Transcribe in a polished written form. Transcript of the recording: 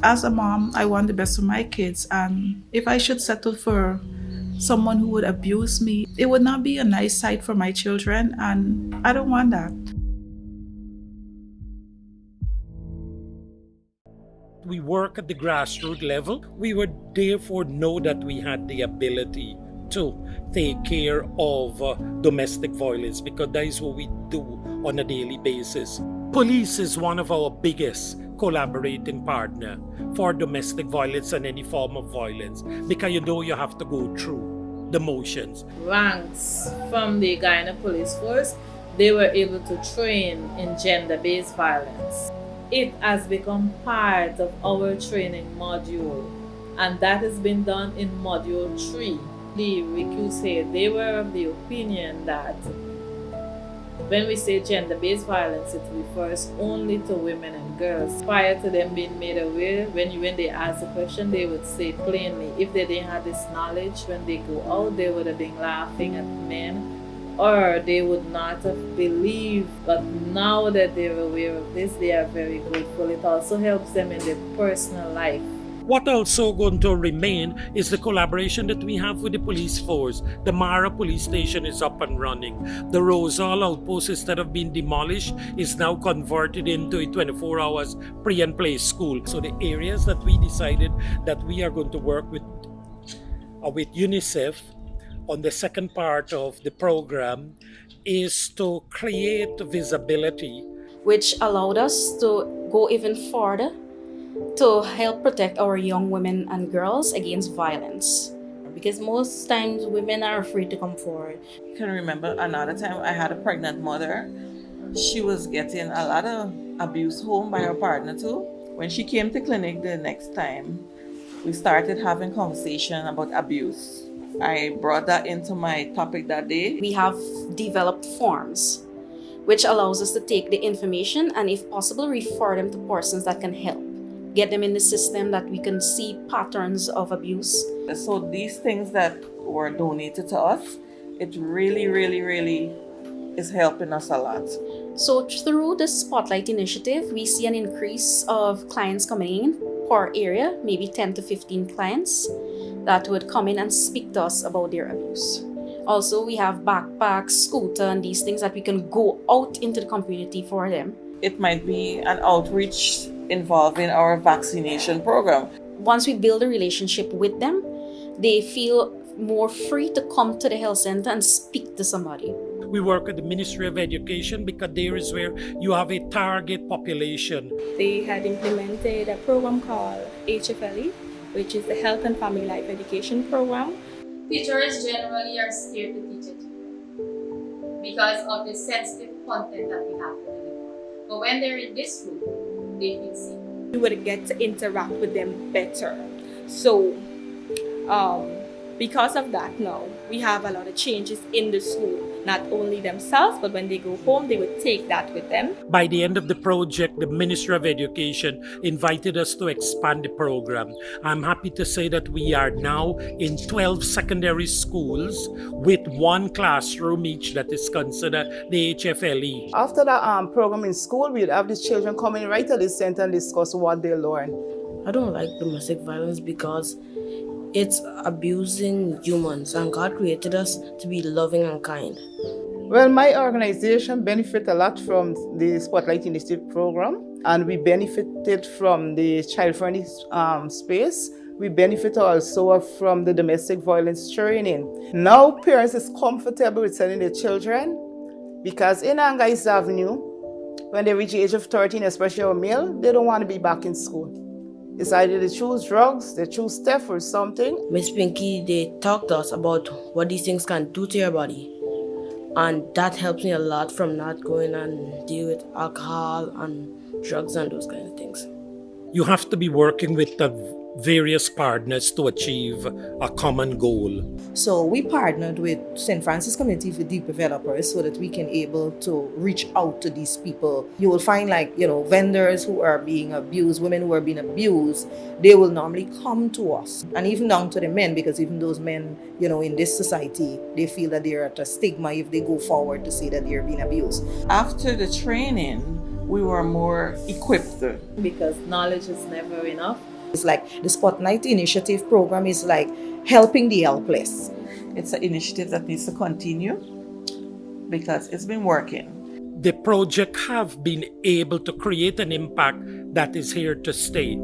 As a mom, I want the best for my kids, and if I should settle for someone who would abuse me, it would not be a nice sight for my children, and I don't want that. We work at the grassroots level. We would therefore know that we had the ability to take care of domestic violence, because that is what we do on a daily basis. Police is one of our biggest collaborating partner for domestic violence and any form of violence, because you have to go through the motions. Ranks from the Guyana police force, they were able to train in gender-based violence. It has become part of our training module, and that has been done in module 3. The recusé, they were of the opinion that when we say gender-based violence, it refers only to women and girls. Prior to them being made aware, when they asked the question, they would say plainly, if they didn't have this knowledge, when they go out, they would have been laughing at men, or they would not have believed. But now that they're aware of this, they are very grateful. It also helps them in their personal life. What also going to remain is the collaboration that we have with the police force. The Mara police station is up and running. The Rosal outpost, instead of being demolished, is now converted into a 24 hours pre and play school. So the areas that we decided that we are going to work with UNICEF on the second part of the program is to create visibility, which allowed us to go even further to help protect our young women and girls against violence. Because most times women are afraid to come forward. I can remember another time I had a pregnant mother. She was getting a lot of abuse home by her partner too. When she came to clinic the next time, we started having conversation about abuse. I brought that into my topic that day. We have developed forms, which allows us to take the information and, if possible, refer them to persons that can help. Get them in the system that we can see patterns of abuse. So these things that were donated to us, it really, really, really is helping us a lot. So through the Spotlight initiative, we see an increase of clients coming in per area, maybe 10 to 15 clients that would come in and speak to us about their abuse. Also, we have backpacks, scooter, and these things that we can go out into the community for them. It might be an outreach involving our vaccination program. Once we build a relationship with them, they feel more free to come to the health center and speak to somebody. We work at the Ministry of Education because there is where you have a target population. They had implemented a program called HFLE, which is the Health and Family Life Education Program. Teachers generally are scared to teach it because of the sensitive content that we have to deliver. But when they're in this room, they feel safe. You would get to interact with them better. So, because of that now, we have a lot of changes in the school. Not only themselves, but when they go home, they would take that with them. By the end of the project, the Ministry of Education invited us to expand the program. I'm happy to say that we are now in 12 secondary schools with one classroom each that is considered the HFLE. After the program in school, we'd have these children coming right to the center and discuss what they learn. I don't like domestic violence because it's abusing humans, and God created us to be loving and kind. Well, my organization benefit a lot from the Spotlight Initiative program, and we benefited from the child-friendly space. We benefit also from the domestic violence training. Now parents is comfortable with sending their children because in Angoy Avenue, when they reach the age of 13, especially our male, they don't want to be back in school. It's either they choose drugs, they choose theft or something. Miss Pinky, they talk to us about what these things can do to your body. And that helps me a lot from not going and deal with alcohol and drugs and those kind of things. You have to be working with the various partners to achieve a common goal. So we partnered with St. Francis Community for Deep Developers so that we can able to reach out to these people. You will find vendors who are being abused, women who are being abused, they will normally come to us. And even down to the men, because even those men, in this society, they feel that they're at a stigma if they go forward to say that they're being abused. After the training, we were more equipped. Because knowledge is never enough. It's like the Spotlight Initiative program is like helping the helpless. It's an initiative that needs to continue because it's been working. The project have been able to create an impact that is here to stay.